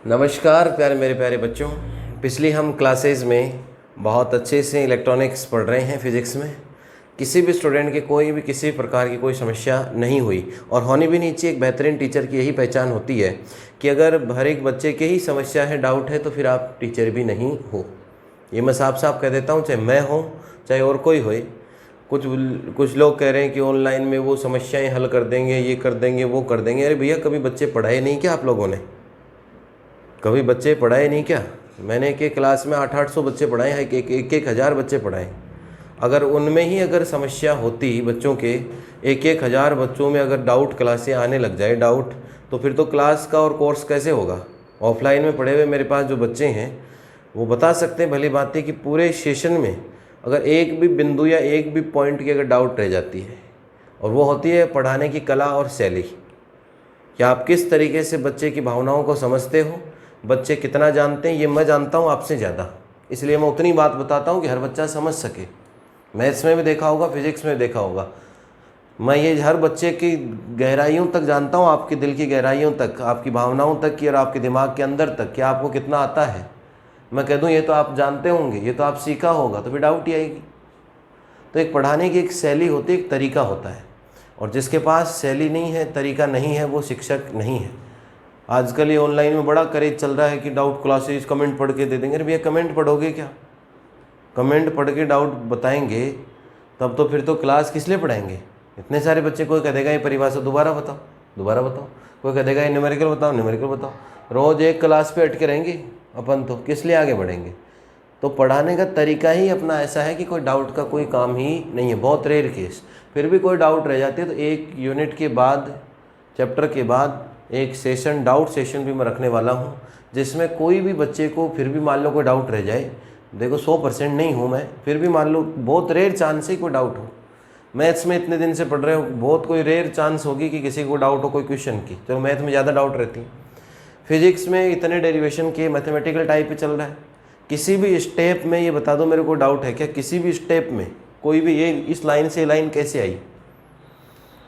नमस्कार प्यारे मेरे प्यारे बच्चों। पिछली हम क्लासेस में बहुत अच्छे से इलेक्ट्रॉनिक्स पढ़ रहे हैं। फिज़िक्स में किसी भी स्टूडेंट के कोई भी किसी प्रकार की कोई समस्या नहीं हुई और होनी भी नहीं चाहिए। एक बेहतरीन टीचर की यही पहचान होती है कि अगर हर एक बच्चे के ही समस्या है, डाउट है, तो फिर आप टीचर भी नहीं हो। ये मैं साफ साफ कह देता हूँ, चाहे मैं हूँ चाहे और कोई होए। कुछ लोग कह रहे हैं कि ऑनलाइन में वो समस्याएँ हल कर देंगे, ये कर देंगे, वो कर देंगे। अरे भैया, कभी बच्चे पढ़ाए नहीं क्या आप लोगों ने? कभी बच्चे पढ़ाए नहीं क्या? मैंने एक क्लास में 800 बच्चे पढ़ाए हैं, एक हज़ार बच्चे पढ़ाए। अगर उनमें ही अगर समस्या होती बच्चों के, एक हज़ार बच्चों में अगर डाउट क्लासें आने लग जाए डाउट, तो फिर तो क्लास का और कोर्स कैसे होगा? ऑफलाइन में पढ़े हुए मेरे पास जो बच्चे हैं वो बता सकते हैं भली बात है कि पूरे सेशन में अगर एक भी बिंदु या एक भी पॉइंट की अगर डाउट रह जाती है, और वो होती है पढ़ाने की कला और शैली। क्या आप किस तरीके से बच्चे की भावनाओं को समझते हो, बच्चे कितना जानते हैं, ये मैं जानता हूँ आपसे ज़्यादा। इसलिए मैं उतनी बात बताता हूँ कि हर बच्चा समझ सके। मैथ्स में भी देखा होगा, फिजिक्स में भी देखा होगा। मैं ये हर बच्चे की गहराइयों तक जानता हूँ, आपके दिल की गहराइयों तक, आपकी भावनाओं तक की, और आपके दिमाग के अंदर तक कि आपको कितना आता है। मैं कह दूँ ये तो आप जानते होंगे, ये तो आप सीखा होगा, तो फिर डाउट ही आएगी। तो एक पढ़ाने की एक शैली होती है, एक तरीका होता है, और जिसके पास शैली नहीं है, तरीका नहीं है, वो शिक्षक नहीं है। आजकल ये ऑनलाइन में बड़ा करेज चल रहा है कि डाउट क्लासेस कमेंट पढ़ के दे देंगे। अरे भैया, कमेंट पढ़ोगे क्या? कमेंट पढ़ के डाउट बताएंगे तब तो फिर तो क्लास किस लिए पढ़ाएंगे? इतने सारे बच्चे, कोई कह देगा ये परिभाषा दोबारा बताओ, दोबारा बताओ, कोई कह देगा ये न्यूमेरिकल बताओ, न्यूमेरिकल बताओ। रोज़ एक क्लास पे अटके रहेंगे अपन, तो किस लिए आगे बढ़ेंगे? तो पढ़ाने का तरीका ही अपना ऐसा है कि कोई डाउट का कोई काम ही नहीं है। बहुत रेयर केस, फिर भी कोई डाउट रह जाती है तो एक यूनिट के बाद, चैप्टर के बाद एक सेशन, डाउट सेशन भी मैं रखने वाला हूँ, जिसमें कोई भी बच्चे को फिर भी मान लो कोई डाउट रह जाए। देखो 100% नहीं हूँ मैं, फिर भी मान लो बहुत रेयर चांस है कोई डाउट हो। मैथ्स में इतने दिन से पढ़ रहे हो, बहुत कोई रेयर चांस होगी कि किसी को डाउट हो कोई क्वेश्चन की। तो मैथ में ज़्यादा डाउट रहती है। फिजिक्स में इतने डेरिवेशन के मैथमेटिकल टाइप पे चल रहा है, किसी भी स्टेप में ये बता दो मेरे को डाउट है क्या? किसी भी स्टेप में कोई भी, ये इस लाइन से लाइन कैसे आई?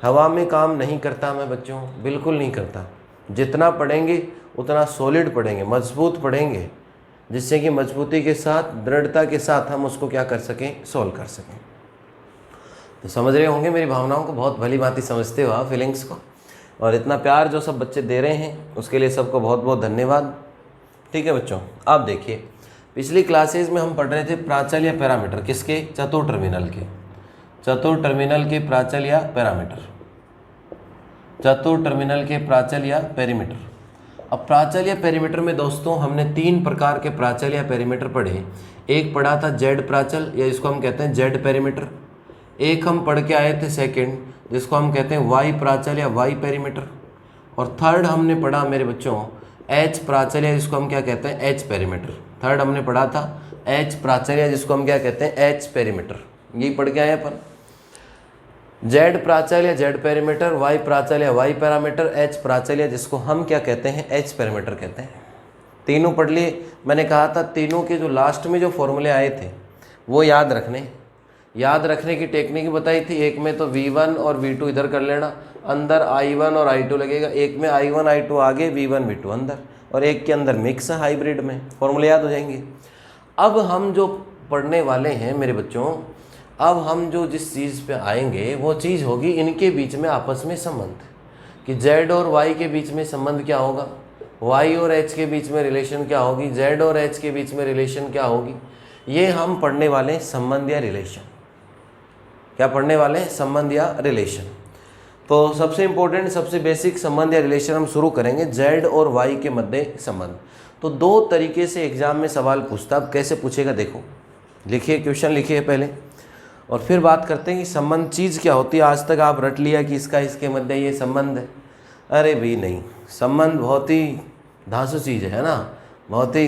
हवा में काम नहीं करता मैं बच्चों, बिल्कुल नहीं करता। जितना पढ़ेंगे उतना सॉलिड पढ़ेंगे, मजबूत पढ़ेंगे, जिससे कि मजबूती के साथ, दृढ़ता के साथ हम उसको क्या कर सकें, सॉल्व कर सकें। तो समझ रहे होंगे मेरी भावनाओं को, बहुत भली भांति समझते हो आप फीलिंग्स को, और इतना प्यार जो सब बच्चे दे रहे हैं उसके लिए सबको बहुत बहुत धन्यवाद। ठीक है बच्चों, आप देखिए पिछली क्लासेज में हम पढ़ रहे थे प्राचल या पैरामीटर, किसके? चतुर टर्मिनल के। चतुर टर्मिनल के प्राचल या पैरामीटर, चतुर टर्मिनल के प्राचल या पेरीमीटर। अब प्राचल या पेरीमीटर में दोस्तों हमने 3 प्रकार के प्राचल या पेरीमीटर पढ़े। एक पढ़ा था जेड प्राचल, या जिसको हम कहते हैं जेड पेरीमीटर। एक हम पढ़ के आए थे सेकंड, जिसको हम कहते हैं वाई प्राचल या वाई पेरीमीटर। और थर्ड हमने पढ़ा मेरे बच्चों एच प्राचल, या जिसको हम क्या कहते हैं, एच पेरीमीटर। थर्ड हमने पढ़ा था एच प्राचल, या जिसको हम क्या कहते हैं, एच पेरीमीटर। यही पढ़ के आए अपन। जेड प्राचल या जेड पेरीमीटर, वाई प्राचल या वाई पैरामीटर, एच प्राचल या जिसको हम क्या कहते हैं, एच पेरीमीटर कहते हैं। तीनों पढ़ लिए। मैंने कहा था तीनों के जो लास्ट में जो फॉर्मूले आए थे वो याद रखने की टेक्निक बताई थी। एक में तो V1 और V2 इधर कर लेना, अंदर I1 और I2 लगेगा। एक में I1 I2 आगे, V1 V2 अंदर, और एक के अंदर मिक्स है हाइब्रिड में। फॉर्मूले याद हो जाएंगे। अब हम जो पढ़ने वाले हैं मेरे बच्चों, अब हम जो जिस चीज़ पे आएंगे वो चीज़ होगी इनके बीच में आपस में संबंध, कि Z और Y के बीच में संबंध क्या होगा, Y और H के बीच में रिलेशन क्या होगी, Z और H के बीच में रिलेशन क्या होगी। ये हम पढ़ने वाले हैं, संबंध या रिलेशन। क्या पढ़ने वाले हैं? संबंध या रिलेशन। तो सबसे इम्पोर्टेंट, सबसे बेसिक संबंध या रिलेशन हम शुरू करेंगे, Z और Y के मध्य संबंध। तो 2 तरीके से एग्जाम में सवाल पूछता। अब कैसे पूछेगा देखो, लिखिए, क्वेश्चन लिखिए पहले, और फिर बात करते हैं कि संबंध चीज़ क्या होती है। आज तक आप रट लिया कि इसका इसके मध्य ये संबंध है। अरे भी नहीं, संबंध बहुत ही धांसू चीज़ है ना, बहुत ही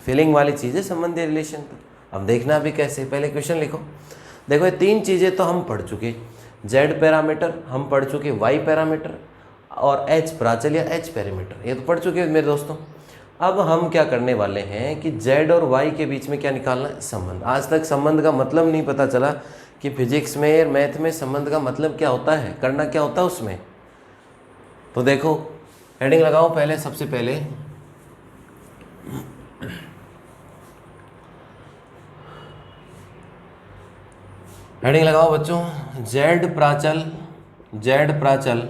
फीलिंग वाली चीज़ है संबंध या रिलेशन। तो अब देखना भी कैसे, पहले क्वेश्चन लिखो। देखो ये 3 चीज़ें तो हम पढ़ चुके, जेड पैरामीटर हम पढ़ चुके, वाई पैरामीटर और एच प्राचल या एच पैरामीटर, ये तो पढ़ चुके मेरे दोस्तों। अब हम क्या करने वाले हैं कि जेड और वाई के बीच में क्या निकालना है, संबंध। आज तक संबंध का मतलब नहीं पता चला कि फिजिक्स में और मैथ में संबंध का मतलब क्या होता है, करना क्या होता है उसमें। तो देखो हेडिंग लगाओ पहले, सबसे पहले हेडिंग लगाओ बच्चों, जेड प्राचल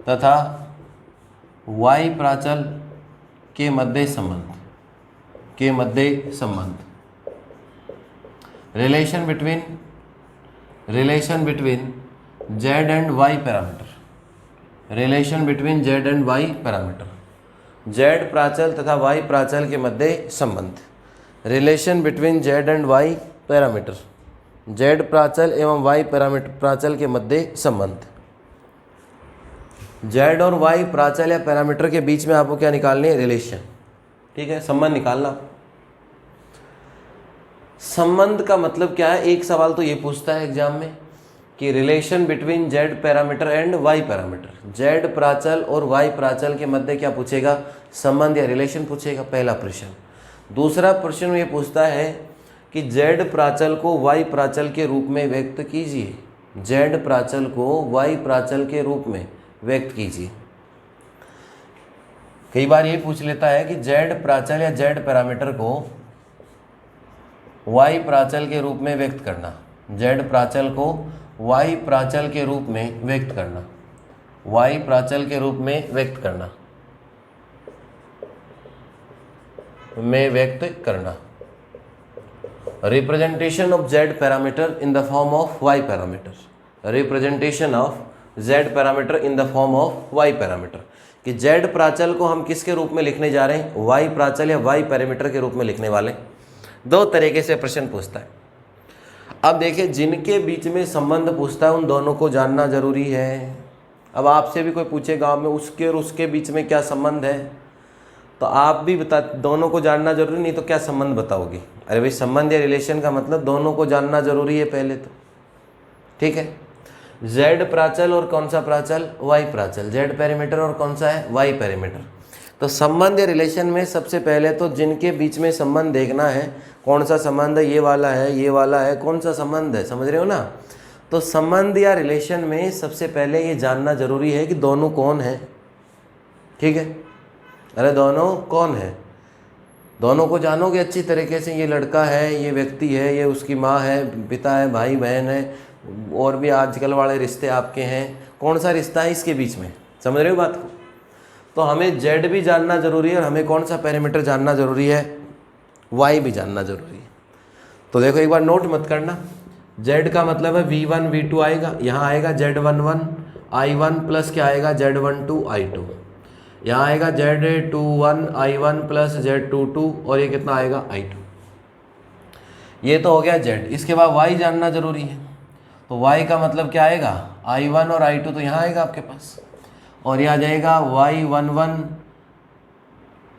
तथा वाई प्राचल के मध्य संबंध relation between Z and Y parameter, Z प्राचल तथा वाई प्राचल के मध्य संबंध, relation between Z and Y parameter, Z प्राचल एवं वाई प्राचल के मध्य संबंध। जेड और वाई प्राचल या पैरामीटर के बीच में आपको क्या निकालनी है? रिलेशन। ठीक है, संबंध निकालना। संबंध का मतलब क्या है? एक सवाल तो ये पूछता है एग्जाम में कि relation between Z parameter and Y parameter, Z प्राचल और वाई प्राचल के मध्य क्या पूछेगा? संबंध या रिलेशन पूछेगा, पहला प्रश्न। दूसरा प्रश्न ये पूछता है कि जेड प्राचल को वाई प्राचल के रूप में व्यक्त कीजिए, जेड प्राचल को वाई प्राचल के रूप में व्यक्त कीजिए। कई बार ये पूछ लेता है कि जेड प्राचल या जेड पैरामीटर को वाई प्राचल के रूप में व्यक्त करना, जेड प्राचल को वाई प्राचल के रूप में व्यक्त करना, वाई प्राचल के रूप में व्यक्त करना, representation of Z parameter in the form of Y parameter, representation of Z parameter in the form of Y parameter, कि जेड प्राचल को हम किसके रूप में लिखने जा रहे हैं? वाई प्राचल या वाई पैरामीटर के रूप में लिखने वाले। दो तरीके से प्रश्न पूछता है। अब देखिए, जिनके बीच में संबंध पूछता है उन दोनों को जानना जरूरी है। अब आपसे भी कोई पूछे गाँव में उसके और उसके बीच में क्या संबंध है, तो आप भी बता, दोनों को जानना जरूरी, नहीं तो क्या संबंध बताओगे? अरे भाई, संबंध या रिलेशन का मतलब दोनों को जानना जरूरी है पहले तो। ठीक है, जेड प्राचल और कौन सा प्राचल? वाई प्राचल। जेड पैरामीटर और कौन सा है? Y parameter. तो संबंध या रिलेशन में सबसे पहले तो जिनके बीच में संबंध देखना है, कौन सा संबंध है? ये वाला है, ये वाला है, कौन सा संबंध है? समझ रहे हो ना? तो संबंध या रिलेशन में सबसे पहले ये जानना जरूरी है कि दोनों कौन है। ठीक है, अरे दोनों कौन है? दोनों को जानोगे अच्छी तरीके से, ये लड़का है, ये व्यक्ति है, ये उसकी माँ है, पिता है, भाई बहन है, और भी आजकल वाले रिश्ते आपके हैं, कौन सा रिश्ता है इसके बीच में? समझ रहे हो बात को? तो हमें जेड भी जानना जरूरी है और हमें कौन सा पैरामीटर जानना जरूरी है? वाई भी जानना जरूरी है। तो देखो, एक बार नोट मत करना, जेड का मतलब है V1 V2 आएगा, यहाँ आएगा Z11 I1 प्लस क्या आएगा? Z12 I2, यहाँ आएगा Z21 I1 प्लस Z22, और ये कितना आएगा? I2। ये तो हो गया जेड। इसके बाद वाई जानना जरूरी है, तो y का मतलब क्या आएगा? I1 और I2 तो यहाँ आएगा आपके पास, और ये आ जाएगा Y11,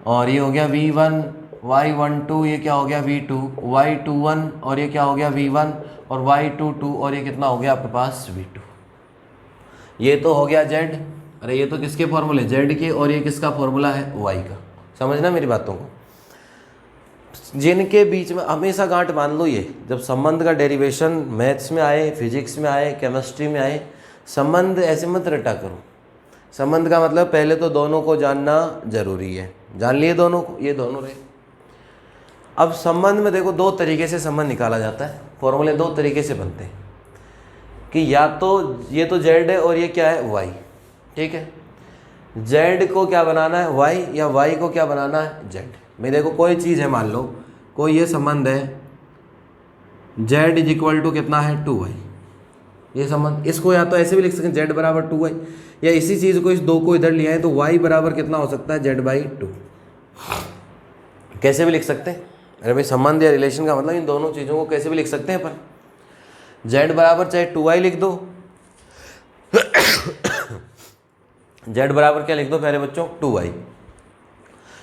और ये हो गया V1, Y12, ये क्या हो गया? V2, Y21, और ये क्या हो गया? V1, और Y22, और ये कितना हो गया आपके पास? V2। ये तो हो गया Z। अरे ये तो किसके फॉर्मूले? Z के, और ये किसका फॉर्मूला है? Y का। समझना मेरी बातों को। जिनके बीच में हमेशा गांठ बांध लो, ये जब संबंध का डेरिवेशन मैथ्स में आए, फिजिक्स में आए, केमिस्ट्री में आए, संबंध ऐसे मत रटा करो। संबंध का मतलब पहले तो दोनों को जानना जरूरी है। जान लिए दोनों को, ये दोनों रहे। अब संबंध में देखो, दो तरीके से संबंध निकाला जाता है, फॉर्मूले दो तरीके से बनते हैं कि या तो ये तो जेड है और ये क्या है? वाई। ठीक है, जेड को क्या बनाना है? वाई, या वाई को क्या बनाना है? जेड। मैं देखो, कोई चीज़ है, मान लो कोई ये संबंध है, जेड इज इक्वल टू कितना है? 2y। ये संबंध, इसको या तो ऐसे भी लिख सकते हैं जेड बराबर 2y, या इसी चीज़ को, इस दो को इधर लिया है तो y बराबर कितना हो सकता है? Z/2। कैसे भी लिख सकते हैं। अरे भाई, संबंध या रिलेशन का मतलब इन दोनों चीज़ों को कैसे भी लिख सकते हैं अपन। z बराबर चाहे 2y लिख दो, z बराबर क्या लिख दो प्यारे बच्चों? 2y,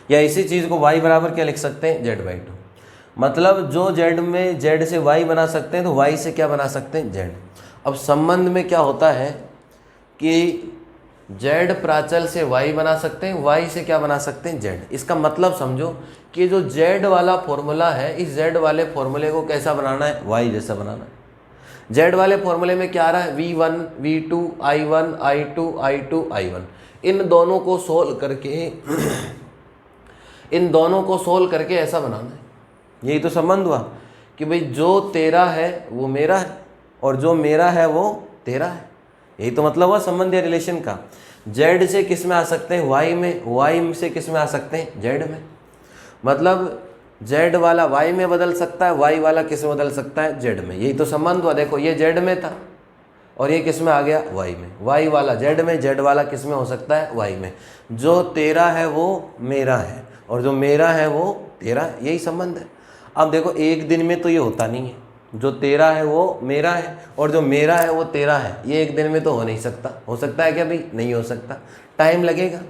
या इसी चीज़ को y बराबर क्या लिख सकते हैं? Z/2। मतलब जो z में z से y बना सकते हैं तो y से क्या बना सकते हैं? z। अब संबंध में क्या होता है कि z प्राचल से y बना सकते हैं, y से क्या बना सकते हैं? z। इसका मतलब समझो कि जो z वाला फॉर्मूला है, इस z वाले फॉर्मूले को कैसा बनाना है? y जैसा बनाना है। z वाले फॉर्मूले में क्या आ रहा है? V1 V2 I1 I2 I2 I1। इन दोनों को सोल्व करके ऐसा बनाना है। यही तो संबंध हुआ कि भाई जो तेरा है वो मेरा है, और जो मेरा है वो तेरा है। यही तो मतलब हुआ संबंध या रिलेशन का। जेड से किस में आ सकते हैं, वाई में, वाई से किस में आ सकते हैं, जेड में। मतलब जेड वाला वाई में बदल सकता है, वाई वाला किस में बदल सकता है, जेड में। यही तो संबंध हुआ। देखो ये जेड में था और ये किस में आ गया, वाई में। वाई वाला जेड में, जेड वाला किस में हो सकता है, वाई में। जो तेरा है वो मेरा है और जो मेरा है वो तेरा है, यही संबंध है। अब देखो एक दिन में तो ये होता नहीं है, जो तेरा है वो मेरा है और जो मेरा है वो तेरा है, ये एक दिन में तो हो नहीं सकता। हो सकता है क्या भाई, नहीं हो सकता, टाइम लगेगा।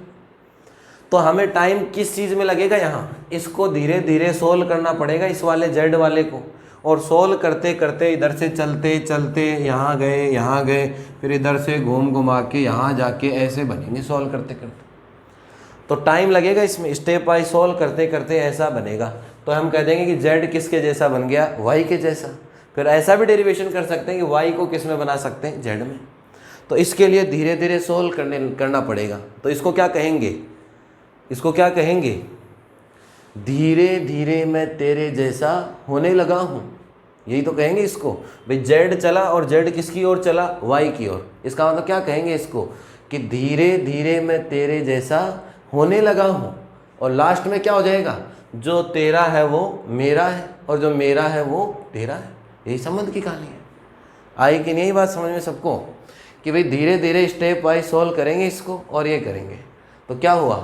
तो हमें टाइम किस चीज़ में लगेगा, यहाँ इसको धीरे धीरे सोल्व करना पड़ेगा, इस वाले जेड वाले को। और सोल्व करते करते इधर से चलते चलते यहाँ गए, फिर इधर से घूम घुमा के यहाँ जाके ऐसे बनेंगे सोल्व करते करते। तो टाइम लगेगा इसमें, स्टेप बाय सोल्व करते करते ऐसा बनेगा। तो हम कह देंगे कि जेड किसके जैसा बन गया, वाई के जैसा। फिर ऐसा भी डेरिवेशन कर सकते हैं कि वाई को किस में बना सकते हैं, जेड में। तो इसके लिए धीरे धीरे सोल्व करना पड़ेगा। तो इसको क्या कहेंगे, इसको क्या कहेंगे, धीरे धीरे मैं तेरे जैसा होने लगा हूँ, यही तो कहेंगे इसको। भाई जेड चला और जेड किसकी ओर चला, वाई की ओर। इसका मतलब क्या कहेंगे इसको, कि धीरे धीरे मैं तेरे जैसा होने लगा हूँ। और लास्ट में क्या हो जाएगा, जो तेरा है वो मेरा है और जो मेरा है वो तेरा है। यही संबंध की कहानी है। आई कि नहीं बात समझ में सबको, कि भाई धीरे धीरे स्टेप वाइज सोल्व करेंगे इसको और ये करेंगे। तो क्या हुआ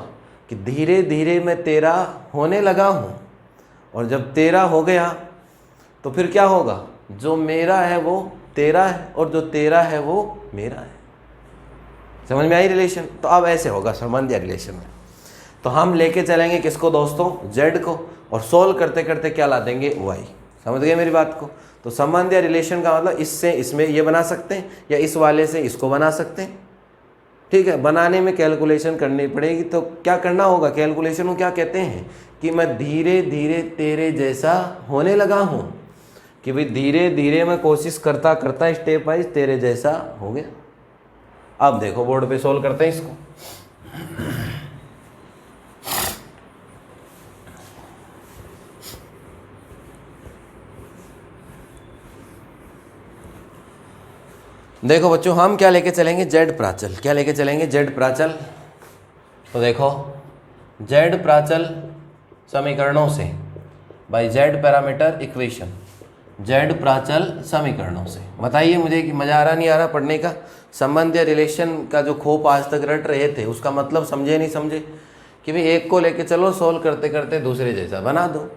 कि धीरे धीरे मैं तेरा होने लगा हूँ, और जब तेरा हो गया तो फिर क्या होगा, जो मेरा है वो तेरा है और जो तेरा है वो मेरा है। समझ में आई रिलेशन। तो अब ऐसे होगा संबंध या रिलेशन में। तो हम लेके चलेंगे किसको दोस्तों, जेड को, और सोल्व करते करते क्या ला देंगे, वाई। समझ गए मेरी बात को। तो संबंध या रिलेशन का मतलब इससे इसमें ये बना सकते हैं या इस वाले से इसको बना सकते हैं। ठीक है, बनाने में कैलकुलेशन करनी पड़ेगी। तो क्या करना होगा, कैलकुलेशन को क्या कहते हैं, कि मैं धीरे धीरे तेरे जैसा होने लगा हूँ। कि भाई धीरे धीरे मैं कोशिश करता करता स्टेप वाइज तेरे जैसा हो गया। अब देखो बोर्ड पे सोल्व करते हैं इसको। देखो बच्चों, हम क्या लेके चलेंगे, जेड प्राचल। क्या लेके चलेंगे, जेड प्राचल। तो देखो जेड प्राचल समीकरणों से, by Z parameter equation, Z प्राचल समीकरणों से। बताइए मुझे कि मज़ा आ रहा नहीं आ रहा पढ़ने का। संबंध या रिलेशन का जो खोप आज तक रट रहे थे उसका मतलब समझे नहीं समझे, कि भाई एक को लेके चलो सोल्व करते करते दूसरे जैसा बना दो।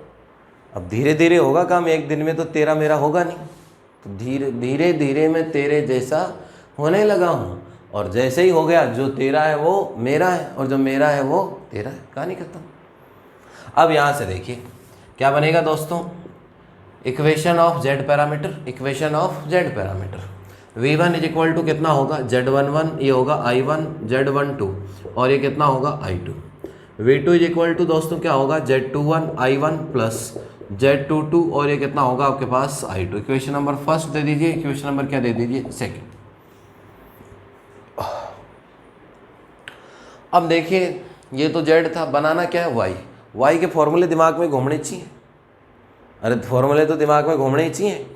अब धीरे धीरे होगा काम, एक दिन में तो तेरा मेरा होगा नहीं। तो धीरे धीरे मैं तेरे जैसा होने लगा हूँ, और जैसे ही हो गया जो तेरा है वो मेरा है और जो मेरा है वो तेरा है, कहानी खत्म। अब यहाँ से देखिए क्या बनेगा दोस्तों, equation of Z parameter, equation of Z parameter. V1 is equal to कितना होगा, Z11, ये होगा I1, Z12 और ये कितना होगा I2। V2 is equal to दोस्तों क्या होगा, Z21 I1 प्लस Z22 और ये कितना होगा आपके पास I2। Equation number first they दीजिए, इक्वेशन नंबर क्या दे दीजिए, सेकंड। अब देखिए ये तो Z था, बनाना क्या है, Y। Y के फॉर्मूले दिमाग में घूमने चाहिए। अरे फॉर्मूले तो दिमाग में घूमने ही चाहिए।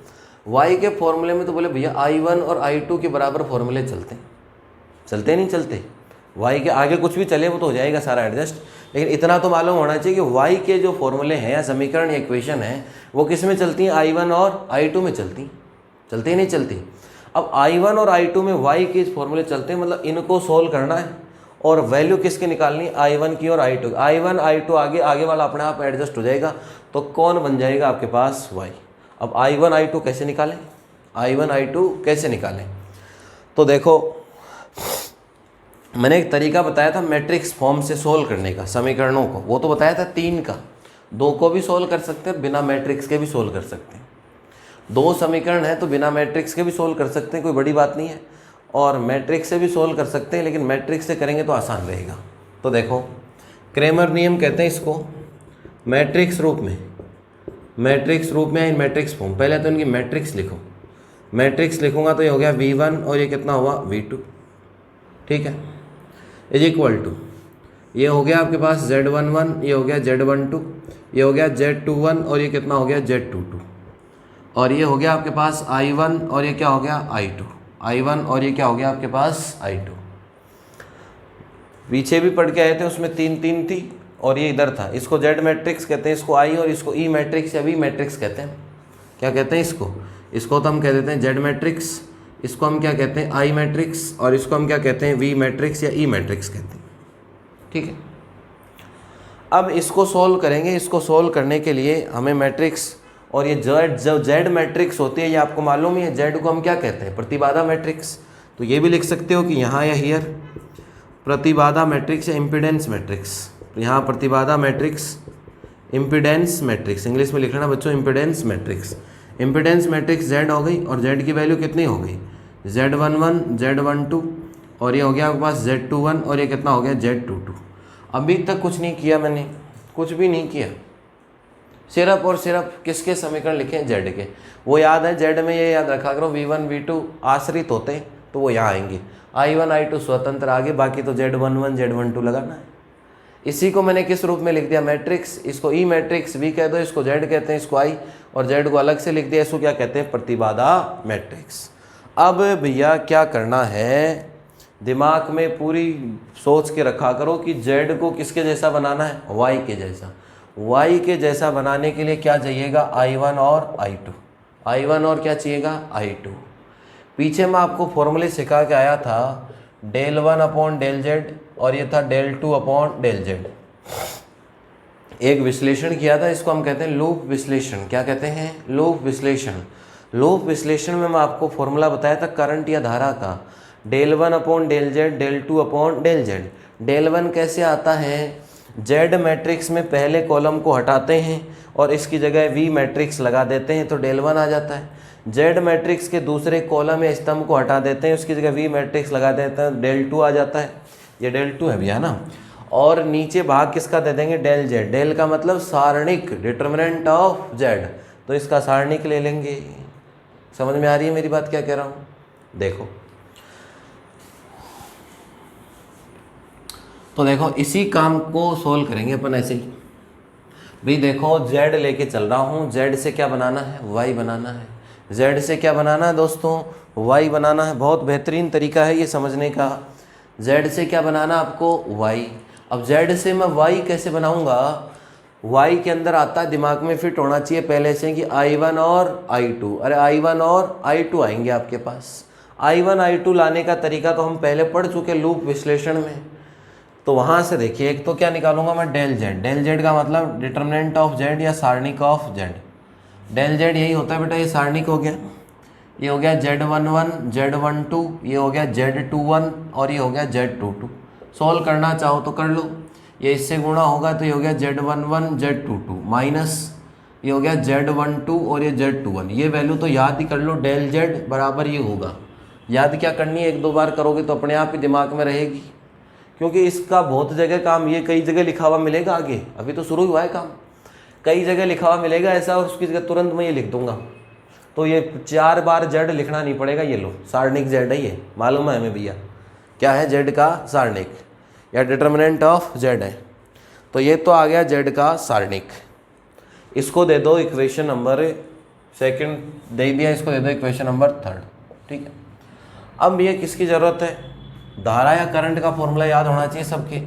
Y के फॉर्मूले में तो बोले भैया I1 और I2 के बराबर फॉर्मूले चलते हैं, चलते नहीं चलते। Y के आगे कुछ भी चले वो तो हो जाएगा सारा एडजस्ट, लेकिन इतना तो मालूम होना चाहिए कि Y के जो फॉर्मूले हैं या समीकरण या इक्वेशन है वो किस में चलती हैं, I1 और I2 में चलती, चलती ही नहीं चलती। अब I1 और I2 में Y के फॉर्मूले चलते हैं, मतलब इनको सोल्व करना है और वैल्यू किसकी निकालनी, I1 की और I2। I1 I2 आगे वाला अपने आप एडजस्ट हो जाएगा। तो कौन बन जाएगा आपके पास, Y। अब I1 I2 कैसे निकालें, I1 I2 कैसे निकालें। तो देखो मैंने एक तरीका बताया था मैट्रिक्स फॉर्म से सोल्व करने का समीकरणों को, वो तो बताया था 3 का। 2 को भी सोल्व कर सकते हैं, बिना मैट्रिक्स के भी सोल्व कर सकते हैं। 2 समीकरण है तो बिना मैट्रिक्स के भी सोल्व कर सकते हैं, कोई बड़ी बात नहीं है, और मैट्रिक्स से भी सोल्व कर सकते हैं, लेकिन मैट्रिक्स से करेंगे तो आसान रहेगा। तो देखो क्रेमर नियम कहते हैं इसको, मैट्रिक्स रूप में, मैट्रिक्स रूप में मैट्रिक्स फॉर्म। पहले तो इनकी मैट्रिक्स लिखो, मैट्रिक्स लिखूंगा तो ये हो गया V1 और ये कितना हुआ V2, ठीक है, इज इक्वल टू ये हो गया आपके पास Z11, ये हो गया Z12, ये हो गया Z21 और ये कितना हो गया Z22। और ये हो गया आपके पास I1 और ये क्या हो गया I2, I1 और ये क्या हो गया आपके पास I2। पीछे भी पढ़ के आए थे उसमें 3 3 थी और ये इधर था। इसको जेड मैट्रिक्स कहते हैं, इसको आई, और इसको ई मैट्रिक्स या वी मैट्रिक्स कहते हैं। क्या कहते हैं इसको तो हम कह देते हैं जेड मैट्रिक्स, इसको हम क्या कहते हैं आई मैट्रिक्स, और इसको हम क्या कहते हैं वी मैट्रिक्स या ई मैट्रिक्स कहते हैं। ठीक है, अब इसको सोल्व करेंगे। इसको सोल्व करने के लिए हमें मैट्रिक्स, और ये जो जेड मैट्रिक्स होती है ये आपको मालूम ही है, जेड को हम क्या कहते हैं प्रतिबाधा मैट्रिक्स। तो ये भी लिख सकते हो कि यहाँ या हियर प्रतिबाधा मैट्रिक्स या इम्पीडेंस मैट्रिक्स। तो यहाँ प्रतिबाधा मैट्रिक्स, इम्पीडेंस मैट्रिक्स, इंग्लिश में लिख लेना बच्चों impedance matrix. Impedance matrix Z हो गई, और जेड की वैल्यू कितनी हो गई Z11 Z12, और ये हो गया आपके पास Z21, और ये कितना हो गया Z22। अभी तक कुछ नहीं किया मैंने, कुछ भी नहीं किया, सिर्फ और सिर्फ किसके समीकरण लिखे हैं जेड के। वो याद है जेड में, ये याद रखा करो V1 V2 आश्रित होते हैं तो वो यहाँ आएंगे, I1 I2 स्वतंत्र आगे, बाकी तो Z11 Z12 लगाना है। इसी को मैंने किस रूप में लिख दिया मैट्रिक्स, इसको ई मैट्रिक्स वी कह दो, इसको जेड कहते हैं, इसको आई, और जेड को अलग से लिख दिया, इसको क्या कहते हैं प्रतिबाधा मैट्रिक्स। अब भैया क्या करना है, दिमाग में पूरी सोच के रखा करो कि जेड को किसके जैसा बनाना है, वाई के जैसा। वाई के जैसा बनाने के लिए क्या चाहिएगा I1 और I2, I1 और क्या चाहिएगा I2। पीछे मैं आपको फॉर्मूले सिखा के आया था, del1 अपॉन del z, और ये था del2 अपॉन del z। एक विश्लेषण किया था, इसको हम कहते हैं लूप विश्लेषण। क्या कहते हैं लूप विश्लेषण। लूप विश्लेषण में मैं आपको फॉर्मूला बताया था करंट या धारा का, del1 upon del z, del2 upon del z। del1 कैसे आता है, जेड मैट्रिक्स में पहले कॉलम को हटाते हैं और इसकी जगह वी मैट्रिक्स लगा देते हैं तो del1 आ जाता है। जेड मैट्रिक्स के दूसरे कॉलम या स्तंभ को हटा देते हैं, उसकी जगह वी मैट्रिक्स लगा देते हैं, del2 आ जाता है। ये del2 है भैया ना, और नीचे भाग किसका दे देंगे del z। del का मतलब सारणिक, डिटर्मिनेंट ऑफ जेड, तो इसका सारणिक ले लेंगे। समझ में आ रही है मेरी बात क्या कह रहा हूँ, देखो तो देखो इसी काम को सोल्व करेंगे अपन ऐसे ही। भाई देखो जेड लेके चल रहा हूँ, जेड से क्या बनाना है वाई बनाना है, जेड से क्या बनाना है दोस्तों वाई बनाना है। बहुत बेहतरीन तरीका है ये समझने का, जेड से क्या बनाना आपको वाई। अब जेड से मैं वाई कैसे बनाऊंगा, वाई के अंदर आता है दिमाग में फिट होना चाहिए पहले से कि I1 और I2, अरे I1 और I2 आएंगे आपके पास। I1 I2 लाने का तरीका तो हम पहले पढ़ चुके लूप विश्लेषण में। तो वहाँ से देखिए, एक तो क्या निकालूंगा मैं del z, del z का मतलब डिटर्मिनेंट ऑफ z या सारणिक ऑफ z। del z यही होता है बेटा, ये सारणिक हो गया, ये हो गया Z11 Z12, ये हो गया Z21 और ये हो गया Z22। सोल्व करना चाहो तो कर लो, ये इससे गुणा होगा तो ये हो गया Z11 Z22 माइनस ये हो गया Z12 और ये Z21। ये वैल्यू तो याद ही कर लो, del z बराबर ये होगा। याद क्या करनी है, एक दो बार करोगे तो अपने आप ही दिमाग में रहेगी, क्योंकि इसका बहुत जगह काम, ये कई जगह लिखा हुआ मिलेगा आगे, अभी तो शुरू हुआ है काम, कई जगह लिखा हुआ मिलेगा ऐसा, और उसकी जगह तुरंत मैं ये लिख दूंगा तो ये 4 बार जेड लिखना नहीं पड़ेगा। ये लो सारणिक जेड है, ये मालूम है हमें भैया क्या है, जेड का सारणिक या डिटर्मिनेंट ऑफ जेड है। तो ये तो आ गया जेड का सारणिक। इसको दे दो इक्वेशन नंबर सेकंड, दे दिया, इसको दे दो इक्वेशन नंबर थर्ड। ठीक है, अब ये किसकी ज़रूरत है, धारा या करंट का फॉर्मूला याद होना चाहिए सबके।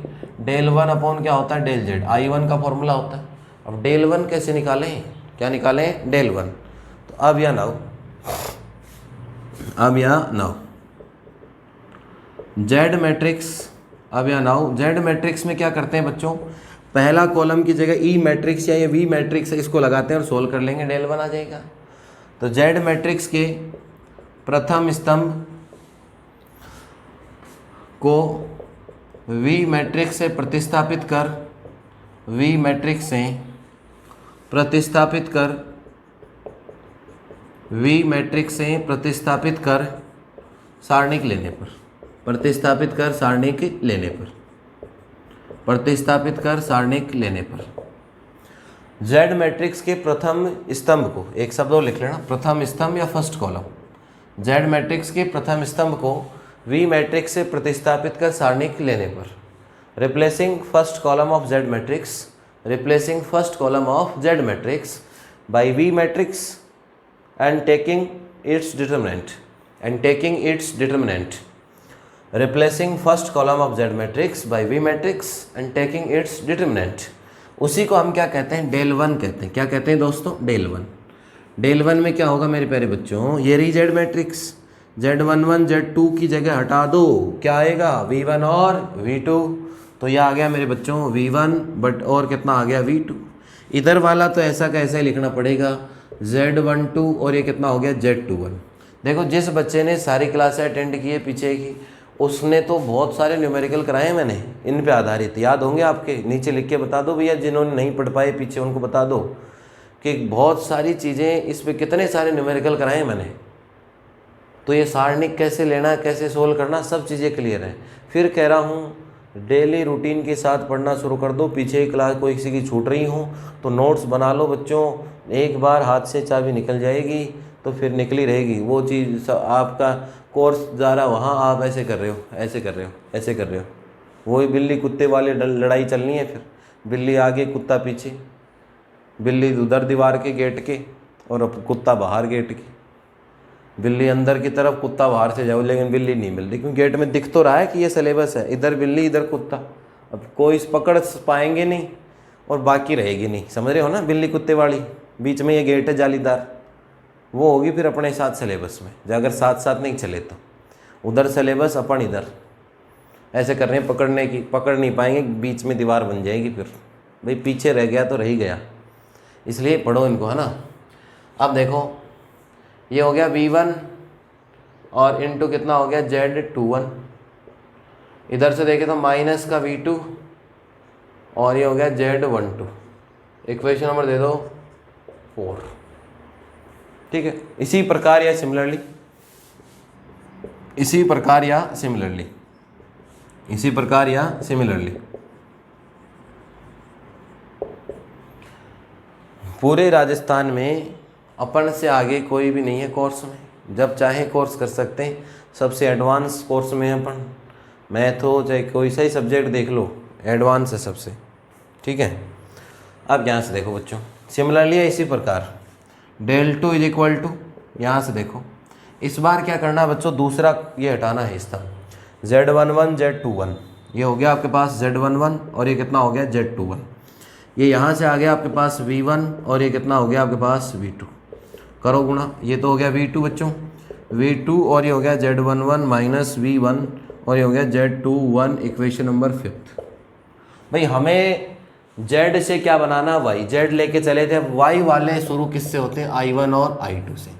del1 अपॉन क्या होता है del z, I1 का फॉर्मूला होता है। अब del1 कैसे निकालें, क्या निकालें del1। तो अब या नाउ, अब या नाउ जेड मैट्रिक्स, अब या नाउ जेड मैट्रिक्स में क्या करते हैं बच्चों, पहला कॉलम की जगह ई मैट्रिक्स या ये वी मैट्रिक्स है, इसको लगाते हैं और सोल्व कर लेंगे, del1 आ जाएगा। तो जेड मैट्रिक्स के प्रथम स्तंभ को वी मैट्रिक्स से प्रतिस्थापित कर, वी मैट्रिक्स से प्रतिस्थापित कर, वी मैट्रिक्स से प्रतिस्थापित कर सारणिक लेने पर, प्रतिस्थापित कर सारणिक लेने पर, प्रतिस्थापित कर सारणिक लेने पर जेड मैट्रिक्स के प्रथम स्तंभ को, एक शब्द और लिख लेना, प्रथम स्तंभ या फर्स्ट कॉलम, जेड मैट्रिक्स के प्रथम स्तंभ को वी मैट्रिक्स से प्रतिस्थापित कर सारणिक लेने पर, replacing first column of Z matrix, replacing first column of Z matrix by V matrix, and taking its determinant, replacing first column of Z matrix by V matrix and taking its determinant। उसी को हम क्या कहते हैं, del one कहते हैं। क्या कहते हैं दोस्तों, डेल वन। डेल वन में क्या होगा मेरे प्यारे बच्चों, ये रही Z मैट्रिक्स, Z11 Z2 की जगह हटा दो, क्या आएगा, V1 और V2। तो यह आ गया मेरे बच्चों V1 बट और कितना आ गया V2। इधर वाला तो ऐसा का ऐसा ही लिखना पड़ेगा, Z12 और ये कितना हो गया Z21। देखो जिस बच्चे ने सारी क्लासें अटेंड की है पीछे की, उसने तो बहुत सारे न्यूमेरिकल कराए हैं मैंने, इन पे आधारित याद होंगे आपके, नीचे लिख के बता दो भैया, जिन्होंने नहीं पढ़ पाए पीछे उनको बता दो कि बहुत सारी चीज़ें इस पे कितने सारे न्यूमेरिकल कराए हैं मैंने। तो ये सारणिक कैसे लेना, कैसे सोल्व करना, सब चीज़ें क्लियर हैं। फिर कह रहा हूँ डेली रूटीन के साथ पढ़ना शुरू कर दो। पीछे की क्लास कोई किसी की छूट रही हो तो नोट्स बना लो बच्चों, एक बार हाथ से चाबी निकल जाएगी तो फिर निकली रहेगी वो चीज़। आपका कोर्स जा रहा वहाँ आप ऐसे कर रहे हो, ऐसे कर रहे हो, ऐसे कर रहे हो, वही बिल्ली कुत्ते वाली लड़ाई चलनी है। फिर बिल्ली आगे कुत्ता पीछे, बिल्ली उधर दीवार के गेट के और कुत्ता बाहर गेट के, बिल्ली अंदर की तरफ कुत्ता बाहर से जाओ, लेकिन बिल्ली नहीं मिल रही क्योंकि गेट में दिख तो रहा है कि ये सिलेबस है, इधर बिल्ली इधर कुत्ता। अब कोई पकड़ पाएंगे नहीं और बाकी रहेगी नहीं, समझ रहे हो ना, बिल्ली कुत्ते वाली। बीच में ये गेट है जालीदार, वो होगी फिर अपने साथ सिलेबस में। अगर साथ साथ नहीं चले तो उधर सिलेबस अपन इधर ऐसे कर रहे हैं पकड़ने की, पकड़ नहीं पाएंगे, बीच में दीवार बन जाएगी। फिर भाई पीछे रह गया तो रह ही गया, इसलिए पढ़ो इनको, है ना। अब देखो ये हो गया V1 और इंटू कितना हो गया Z21। इधर से देखें तो माइनस का V2 और ये हो गया Z12। इक्वेशन नंबर दे दो 4। ठीक है, इसी प्रकार या सिमिलरली, इसी प्रकार या सिमिलरली, इसी प्रकार या सिमिलरली पूरे राजस्थान में अपन से आगे कोई भी नहीं है कोर्स में। जब चाहे कोर्स कर सकते हैं, सबसे एडवांस कोर्स में है अपन। मैथ हो चाहे कोई सा ही सब्जेक्ट देख लो, एडवांस है सबसे। ठीक है, अब यहाँ से देखो बच्चों, सिमिलरली है इसी प्रकार, del2 इज इक्वल टू, यहाँ से देखो इस बार क्या करना है बच्चों, दूसरा ये हटाना है इसका, Z11 Z21। ये हो गया आपके पास Z11 और ये कितना हो गया Z21। ये यहाँ से आ गया आपके पास V1 और ये कितना हो गया आपके पास V2। करो गुणा, ये तो हो गया V2 बच्चों, V2 और ये हो गया Z11 माइनस V1 और ये हो गया Z21। Equation number 5। भाई हमें Z से क्या बनाना, Y। Z लेके चले थे, Y वाले शुरू किससे होते हैं, I1 और I2 से।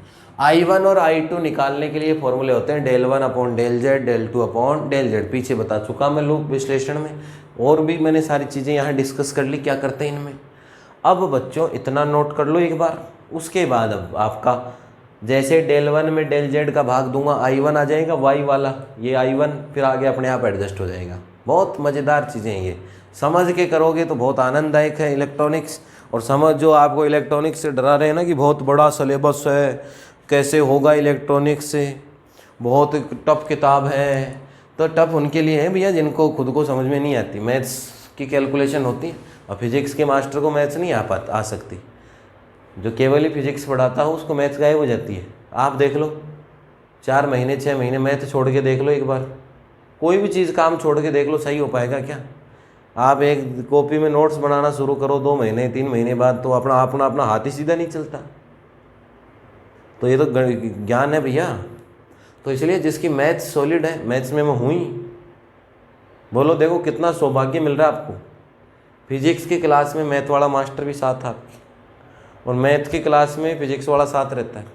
I1 और I2 निकालने के लिए फॉर्मूले होते हैं del1 upon del Z, del2 upon del Z। पीछे बता चुका मैं लूप विश्लेषण में, और भी मैंने सारी चीज़ें यहाँ डिस्कस कर ली क्या करते हैं इनमें। अब बच्चों इतना नोट कर लो एक बार, उसके बाद अब आपका जैसे del1 में del Z का भाग दूंगा, I1 आ जाएगा Y वाला, ये I1 फिर आगे अपने आप एडजस्ट हो जाएगा। बहुत मज़ेदार चीज़ें हैं ये, समझ के करोगे तो बहुत आनंददायक है इलेक्ट्रॉनिक्स। और समझ जो आपको इलेक्ट्रॉनिक्स से डरा रहे हैं ना कि बहुत बड़ा सिलेबस है, कैसे होगा इलेक्ट्रॉनिक्स से, बहुत टफ किताब है, तो टफ उनके लिए है भैया जिनको खुद को समझ में नहीं आती, मैथ्स की कैलकुलेशन होती है। और फिजिक्स के मास्टर को मैथ्स नहीं आ सकती, जो केवल ही फिजिक्स पढ़ाता हो उसको मैथ्स गायब हो जाती है। आप देख लो 4 महीने 6 महीने मैथ छोड़ के देख लो एक बार, कोई भी चीज़ काम छोड़ के देख लो, सही हो पाएगा क्या। आप एक कॉपी में नोट्स बनाना शुरू करो 2 महीने 3 महीने बाद तो अपना हाथ ही सीधा नहीं चलता। तो ये तो ज्ञान है भैया। तो इसलिए जिसकी मैथ्स सॉलिड है, मैथ्स में मैं हूँ ही, बोलो देखो कितना सौभाग्य मिल रहा है आपको। फिजिक्स की क्लास में मैथ वाला मास्टर भी साथ आपकी, और मैथ की क्लास में फिजिक्स वाला साथ रहता है।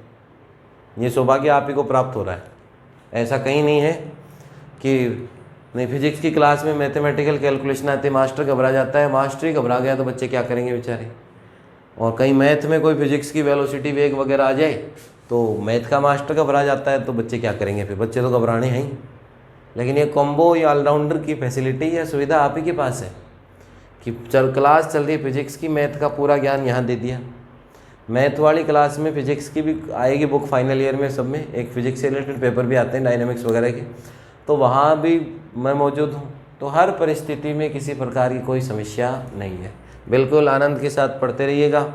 ये सौभाग्य आप ही को प्राप्त हो रहा है। ऐसा कहीं नहीं है कि नहीं फिजिक्स की क्लास में मैथमेटिकल कैलकुलेशन आती है, मास्टर घबरा जाता है। मास्टर ही घबरा गया तो बच्चे क्या करेंगे बेचारे। और कहीं मैथ में कोई फिजिक्स की वेलोसिटी वेग वगैरह आ जाए तो मैथ का मास्टर घबरा जाता है, तो बच्चे क्या करेंगे फिर, बच्चे तो घबराने हैं ही। लेकिन ये कॉम्बो या ऑलराउंडर की फैसिलिटी या सुविधा आप ही के पास है कि क्लास चल रही है फिजिक्स की, मैथ का पूरा ज्ञान यहाँ दे दिया। मैथ वाली क्लास में फिजिक्स की भी आएगी बुक फाइनल ईयर में, सब में एक फिजिक्स से रिलेटेड पेपर भी आते हैं डायनेमिक्स वगैरह के, तो वहाँ भी मैं मौजूद हूँ। तो हर परिस्थिति में किसी प्रकार की कोई समस्या नहीं है। बिल्कुल आनंद के साथ पढ़ते रहिएगा।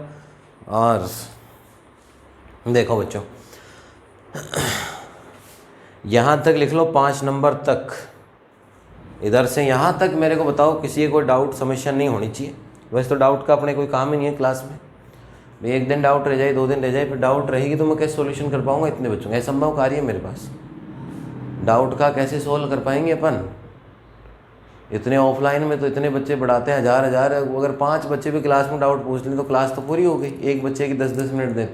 और देखो बच्चों, यहाँ तक लिख लो 5 नंबर तक, इधर से यहाँ तक मेरे को बताओ किसी को डाउट समस्या नहीं होनी चाहिए। वैसे तो डाउट का अपने कोई काम ही नहीं है क्लास में, भाई एक दिन डाउट रह जाए, 2 दिन रह जाए, फिर डाउट रहेगी तो मैं कैसे सॉल्यूशन कर पाऊँगा इतने बच्चों का? असंभव कार्य है मेरे पास। डाउट का कैसे सोल्व कर पाएंगे अपन? इतने ऑफलाइन में तो इतने बच्चे पढ़ाते हैं, हज़ार अगर 5 बच्चे भी क्लास में डाउट पूछ लें तो क्लास तो पूरी हो गई। एक बच्चे की 10-10 मिनट दें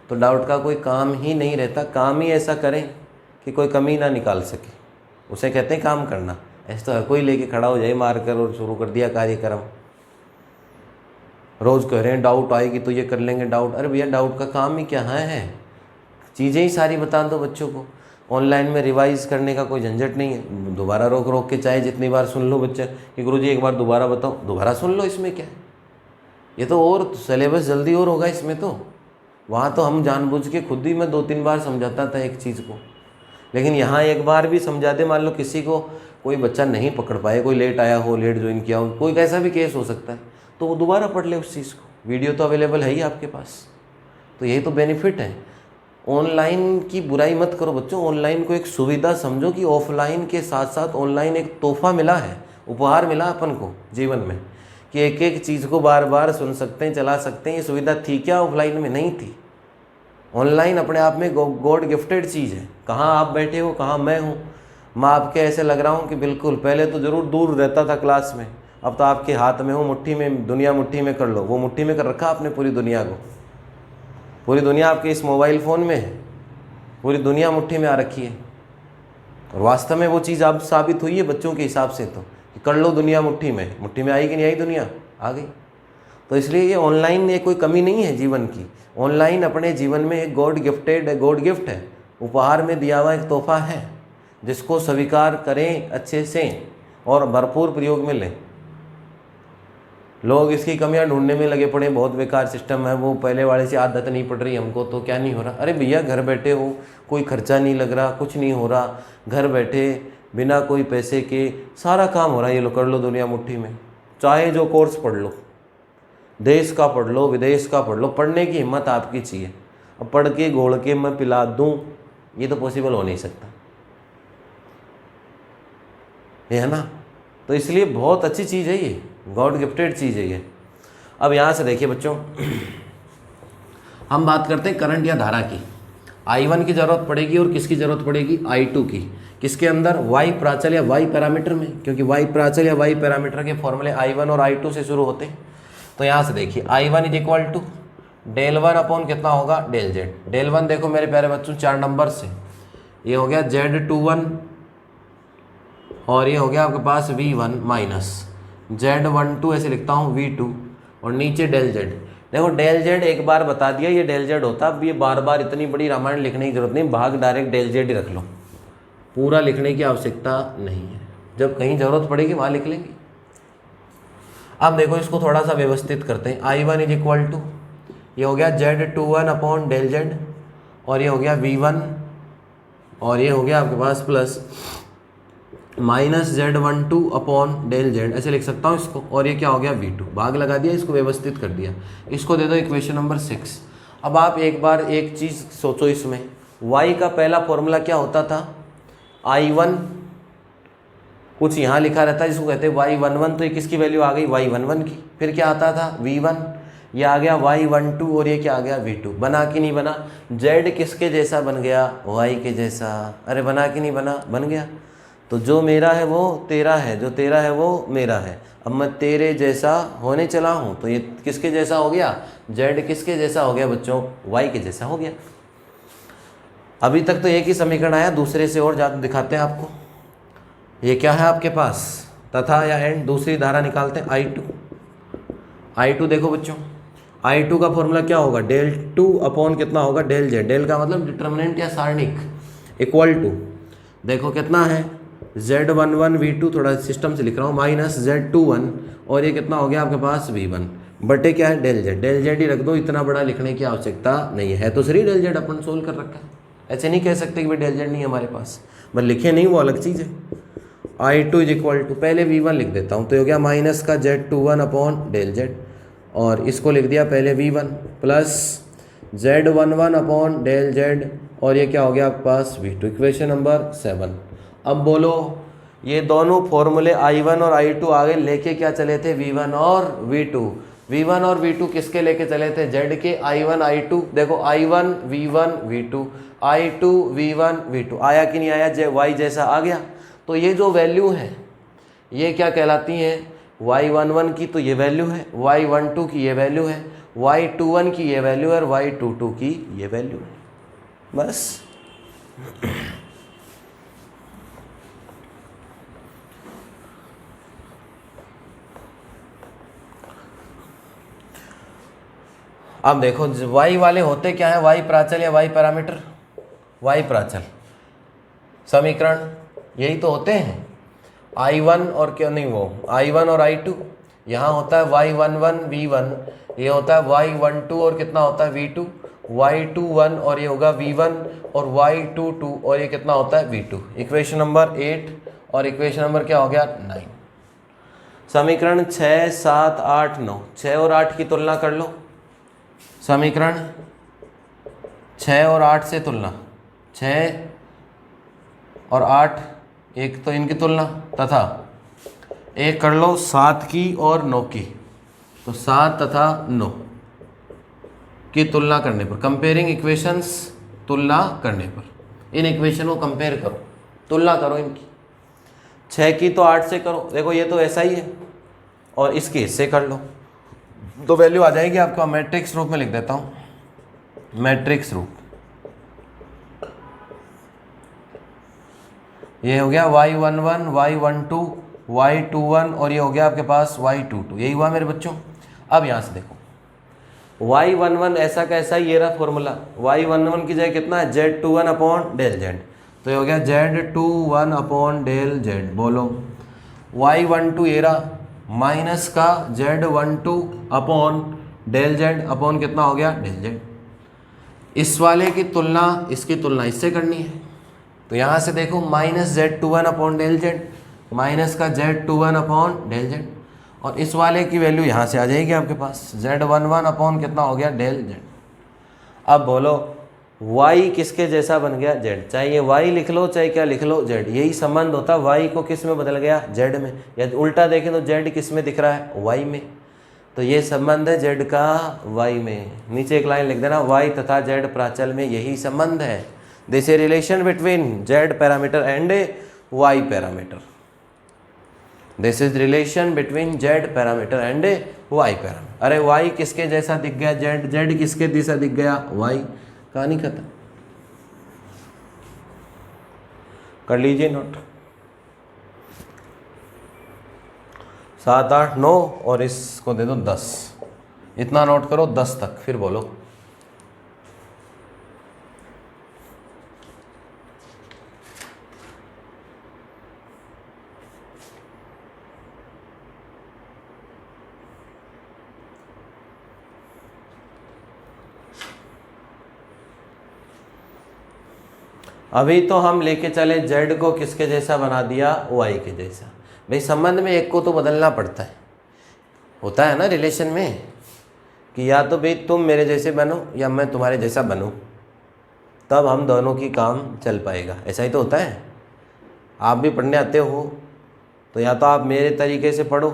तो डाउट का कोई काम ही नहीं रहता। काम ही ऐसा करें कि कोई कमी ना निकाल सके, उसे कहते हैं काम करना। ऐसे तो हर कोई लेके खड़ा हो जाए मार कर और शुरू कर दिया कार्यक्रम। रोज़ कह रहे हैं डाउट आएगी तो ये कर लेंगे डाउट। अरे भैया डाउट का काम ही क्या है? चीज़ें ही सारी बता दो बच्चों को। ऑनलाइन में रिवाइज़ करने का कोई झंझट नहीं है। दोबारा रोक के चाहे जितनी बार सुन लो बच्चा कि गुरुजी एक बार दोबारा बताओ, दोबारा सुन लो, इसमें क्या है? ये तो और सिलेबस जल्दी और होगा इसमें तो। वहाँ तो हम जानबूझ के खुद ही मैं 2-3 बार समझाता था एक चीज़ को, लेकिन यहाँ एक बार भी समझा दे, मान लो किसी को कोई बच्चा नहीं पकड़ पाए, कोई लेट आया हो, लेट ज्वाइन किया हो, कोई कैसा भी केस हो सकता है, तो वो दोबारा पढ़ ले उस चीज़ को। वीडियो तो अवेलेबल है ही आपके पास। तो यही तो बेनिफिट है। ऑनलाइन की बुराई मत करो बच्चों, ऑनलाइन को एक सुविधा समझो कि ऑफलाइन के साथ साथ ऑनलाइन एक तोहफा मिला है, उपहार मिला अपन को जीवन में, कि एक एक चीज़ को बार बार सुन सकते हैं, चला सकते हैं। ये सुविधा थी क्या? ऑफलाइन में नहीं थी। ऑनलाइन अपने आप में गॉड गिफ्टेड चीज़ है। कहाँ आप बैठे हो, कहाँ मैं हूँ, मैं आपके ऐसे लग रहा हूँ कि बिल्कुल पहले तो ज़रूर दूर रहता था क्लास में, अब तो आपके हाथ में हो, मुट्ठी में, दुनिया मुट्ठी में कर लो। वो मुट्ठी में कर रखा आपने पूरी दुनिया को। पूरी दुनिया आपके इस मोबाइल फ़ोन में है, पूरी दुनिया मुट्ठी में आ रखी है। और वास्तव में वो चीज़ अब साबित हुई है बच्चों के हिसाब से तो, कि कर लो दुनिया मुट्ठी में आई कि नहीं आई? दुनिया आ गई। तो इसलिए ये ऑनलाइन ये कोई कमी नहीं है जीवन की। ऑनलाइन अपने जीवन में एक गॉड गिफ्ट है, उपहार में दिया हुआ एक तोहफा है, जिसको स्वीकार करें अच्छे से और भरपूर प्रयोग में लें। लोग इसकी कमियां ढूंढने में लगे पड़े, बहुत बेकार सिस्टम है, वो पहले वाले से आदत नहीं पड़ रही हमको, तो क्या नहीं हो रहा? अरे भैया घर बैठे हो, कोई खर्चा नहीं लग रहा, कुछ नहीं हो रहा, घर बैठे बिना कोई पैसे के सारा काम हो रहा है। ये लो कर लो दुनिया मुट्ठी में। चाहे जो कोर्स पढ़ लो, देश का पढ़ लो, विदेश का पढ़ लो, पढ़ने की हिम्मत आपकी चाहिए। अब पढ़ के घोड़ के मैं पिला दूँ, ये तो पॉसिबल हो नहीं सकता, ये है ना। तो इसलिए बहुत अच्छी चीज़ है ये, गॉड गिफ्टेड चीज़ है ये। अब यहाँ से देखिए बच्चों, हम बात करते हैं करंट या धारा की। I1 की ज़रूरत पड़ेगी और किसकी ज़रूरत पड़ेगी? I2 की। किसके अंदर? Y प्राचल या Y पैरामीटर में, क्योंकि Y प्राचल या Y पैरामीटर के फॉर्मूले I1 और I2 से शुरू होते हैं। तो यहाँ से देखिए I1 is equal to del 1 upon कितना होगा? Del Z। डेल 1 देखो मेरे प्यारे बच्चों 4 नंबर से, ये हो गया Z21 और ये हो गया आपके पास V1 माइनस Z12, ऐसे लिखता हूँ V2, और नीचे डेल Z। देखो डेल Z एक बार बता दिया ये डेल Z होता, अब ये बार बार इतनी बड़ी रामायण लिखने की जरूरत नहीं, भाग डायरेक्ट डेल Z ही रख लो, पूरा लिखने की आवश्यकता नहीं है। जब कहीं ज़रूरत पड़ेगी वहाँ लिख लेंगे। अब देखो इसको थोड़ा सा व्यवस्थित करते हैं। I1 इज इक्वल टू, ये हो गया Z21 अपॉन डेल Z, और ये हो गया V1, और ये हो गया आपके पास plus minus Z12 upon del Z, ऐसे लिख सकता हूँ इसको, और ये क्या हो गया? V2। भाग लगा दिया, इसको व्यवस्थित कर दिया। इसको दे दो इक्वेशन नंबर 6। अब आप एक बार एक चीज़ सोचो, इसमें y का पहला फॉर्मूला क्या होता था? I1 कुछ यहाँ लिखा रहता है जिसको कहते हैं y11, तो ये किसकी वैल्यू आ गई? y11 की। फिर क्या आता था? V1, ये आ गया y12, और ये क्या आ गया? V2। बना कि नहीं बना? z किसके जैसा बन गया? y के जैसा। अरे बना कि नहीं बना? बन गया। तो जो मेरा है वो तेरा है, जो तेरा है वो मेरा है। अब मैं तेरे जैसा होने चला हूँ, तो ये किसके जैसा हो गया? z किसके जैसा हो गया बच्चों? y के जैसा हो गया। अभी तक तो एक ही समीकरण आया, दूसरे से और ज़्यादा दिखाते हैं आपको। ये क्या है आपके पास? तथा या एंड, दूसरी धारा निकालते हैं I2 देखो बच्चों, I2 का फॉर्मूला क्या होगा? डेल 2 अपॉन कितना होगा? Del Z। डेल का मतलब डिटर्मिनेंट या सारणिक, इक्वल टू देखो कितना है? Z11 V2, थोड़ा सिस्टम से लिख रहा हूँ, माइनस Z21, और ये कितना हो गया आपके पास? V1 बटे क्या है? Del Z। डेल Z ही रख दो, इतना बड़ा लिखने की आवश्यकता नहीं है। तो सही डेल Z अपन सोल्व कर रखा है, ऐसे नहीं कह सकते कि भाई डेल Z नहीं है हमारे पास, बस लिखे नहीं वो अलग चीज़ है। I2 इज इक्वल टू, पहले V1 लिख देता हूँ, तो हो गया माइनस का Z21 अपॉन डेल Z, और इसको लिख दिया पहले V1 plus Z11 upon del Z और ये क्या हो गया आपके पास V2, इक्वेशन नंबर 7। अब बोलो ये दोनों फॉर्मूले I1 और I2 आगे लेके क्या चले थे, V1 और V2। V1 और V2 किसके लेके चले थे, Z के। I1 I2, देखो I1 V1 V2, I2 V1 V2, आया कि नहीं आया, Y जैसा आ गया। तो ये जो वैल्यू है ये क्या कहलाती हैं, Y11 की तो ये वैल्यू है, Y12 की ये वैल्यू है, Y21 की ये वैल्यू है और Y22 की ये वैल्यू है, बस। अब देखो Y वाले होते क्या है, Y प्राचल या Y पैरामीटर, Y प्राचल समीकरण यही तो होते हैं। I1 और क्या नहीं, वो I1 और I2, यहाँ होता है Y11 V1, ये होता है Y12 और कितना होता है V2, Y21 और ये होगा V1 और Y22 और ये कितना होता है V2, इक्वेशन नंबर 8 और इक्वेशन नंबर क्या हो गया 9। समीकरण 6, 7, 8, 9, 6 और 8 की तुलना कर लो। समीकरण 6 और 8 से तुलना, 6 और 8 एक तो इनकी तुलना, तथा एक कर लो 7 की और 9 की, तो 7 तथा 9 की तुलना करने पर, कंपेयरिंग इक्वेशंस, तुलना करने पर इन इक्वेशन को कंपेयर करो, तुलना करो इनकी। 6 की तो 8 से करो, देखो ये तो ऐसा ही है, और इसकी इससे कर लो तो वैल्यू आ जाएगी आपका। मैट्रिक्स रूप में लिख देता हूँ, मैट्रिक्स रूप, ये हो गया Y11, Y12, Y21 और ये हो गया आपके पास Y22, यही हुआ मेरे बच्चों। अब यहाँ से देखो Y11 ऐसा कैसा, ये रहा फॉर्मूला, Y11 की जगह कितना है, Z21 अपॉन डेल Z, तो ये हो गया Z21 अपॉन डेल Z। बोलो Y12 ये रहा माइनस का Z12 upon del Z upon कितना हो गया डेल Z। इस वाले की तुलना इसकी तुलना इससे करनी है, तो यहाँ से देखो minus Z21 upon del Z, minus का Z21 अपॉन डेल Z, और इस वाले की वैल्यू यहाँ से आ जाएगी आपके पास, Z11 अपॉन कितना हो गया डेल Z। अब बोलो y किसके जैसा बन गया, z, चाहे ये y लिख लो चाहे क्या लिख लो z, यही संबंध होता है। y को किस में बदल गया, z में, या उल्टा देखें तो z किस में दिख रहा है, y में, तो ये संबंध है z का y में। नीचे एक लाइन लिख देना, y तथा z प्राचल में यही संबंध है। This a relation between z parameter and y parameter, this is relation between z parameter and y parameter. अरे y किसके जैसा दिख गया, z, z किसके जैसा दिख गया, y, कहानी खत्म। कर लीजिए नोट, 7, 8, 9 और इसको दे दो 10, इतना नोट करो 10 तक, फिर बोलो। अभी तो हम लेके चले z को किसके जैसा बना दिया, y के जैसा। भाई संबंध में एक को तो बदलना पड़ता है, होता है ना रिलेशन में, कि या तो भाई तुम मेरे जैसे बनो या मैं तुम्हारे जैसा बनूं, तब हम दोनों की काम चल पाएगा। ऐसा ही तो होता है। आप भी पढ़ने आते हो तो या तो आप मेरे तरीके से पढ़ो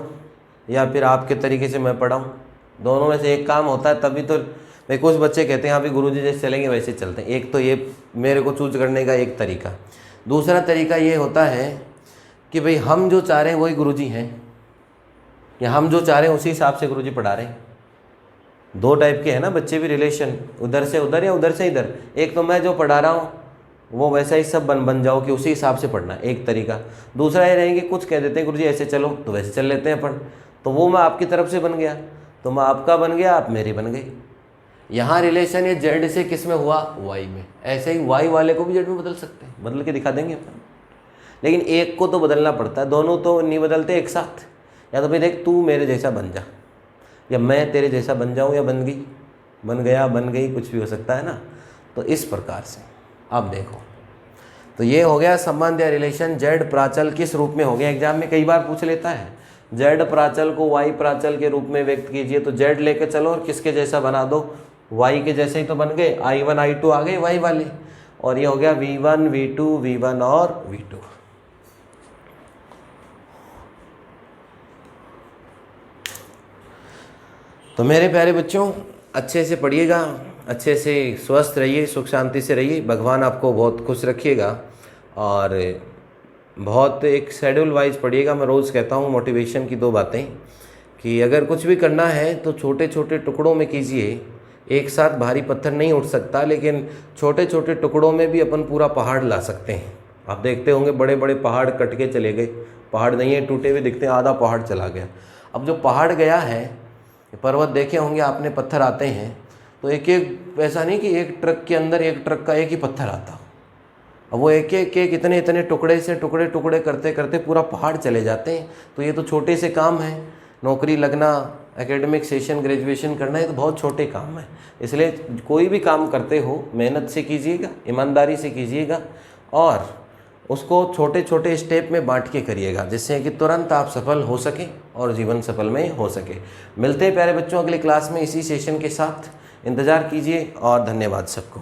या फिर आपके तरीके से मैं पढ़ाऊँ, दोनों में से एक काम होता है, तभी तो। भाई कुछ बच्चे कहते हैं हाँ भी गुरुजी जैसे चलेंगे वैसे चलते हैं। एक तो ये मेरे को चूज करने का एक तरीका। दूसरा तरीका ये होता है कि भाई हम जो चाह रहे हैं वही गुरुजी हैं, या हम जो चाह रहे हैं उसी हिसाब से गुरुजी पढ़ा रहे हैं। दो टाइप के हैं ना बच्चे भी रिलेशन, उधर से उधर या उधर से इधर। एक तो मैं जो पढ़ा रहा हूँ वो वैसा ही सब बन जाओ कि उसी हिसाब से पढ़ना, एक तरीका। दूसरा ये रहेंगे कुछ कह देते हैं गुरुजी ऐसे चलो, तो वैसे चल लेते हैं अपन, तो वो मैं आपकी तरफ से बन गया, तो मैं आपका बन गया, आप मेरी बन गई। यहाँ रिलेशन ये जेड से किस में हुआ, वाई में। ऐसे ही वाई वाले को भी जेड में बदल सकते हैं, बदल के दिखा देंगे अपन, लेकिन एक को तो बदलना पड़ता है, दोनों तो नहीं बदलते एक साथ। या तो भाई देख तू मेरे जैसा बन जा, या मैं तेरे जैसा बन जाऊँ, या बन गई, बन गया, बन गई, कुछ भी हो सकता है ना। तो इस प्रकार से अब देखो, तो ये हो गया संबंध या रिलेशन जेड प्राचल किस रूप में हो गया। एग्जाम में कई बार पूछ लेता है, जेड प्राचल को वाई प्राचल के रूप में व्यक्त कीजिए, तो जेड लेके चलो और किसके जैसा बना दो, y के जैसे ही तो बन गए, i1 i2 आ गए y वाले, और ये हो गया v1 v2 v1 और v2। तो मेरे प्यारे बच्चों, अच्छे से पढ़िएगा, अच्छे से स्वस्थ रहिए, सुख शांति से रहिए, भगवान आपको बहुत खुश रखिएगा, और बहुत एक शेड्यूल वाइज पढ़िएगा। मैं रोज़ कहता हूँ मोटिवेशन की 2 बातें, कि अगर कुछ भी करना है तो छोटे छोटे टुकड़ों में कीजिए। एक साथ भारी पत्थर नहीं उठ सकता, लेकिन छोटे छोटे टुकड़ों में भी अपन पूरा पहाड़ ला सकते हैं। आप देखते होंगे बड़े बड़े पहाड़ कट के चले गए, पहाड़ नहीं है, टूटे हुए दिखते हैं, आधा पहाड़ चला गया। अब जो पहाड़ गया है, पर्वत देखे होंगे आपने, पत्थर आते हैं तो एक एक, ऐसा नहीं कि एक ट्रक के अंदर एक ट्रक का एक ही पत्थर आता, अब वो एक एक इतने इतने टुकड़े से टुकड़े टुकड़े करते करते पूरा पहाड़ चले जाते हैं। तो ये तो छोटे से काम है, नौकरी लगना, एकेडमिक सेशन, ग्रेजुएशन करना, है तो बहुत छोटे काम है। इसलिए कोई भी काम करते हो मेहनत से कीजिएगा, ईमानदारी से कीजिएगा, और उसको छोटे छोटे स्टेप में बांट के करिएगा, जिससे कि तुरंत आप सफल हो सकें और जीवन सफल में हो सके। मिलते हैं प्यारे बच्चों अगले क्लास में इसी सेशन के साथ, इंतज़ार कीजिए, और धन्यवाद सबको।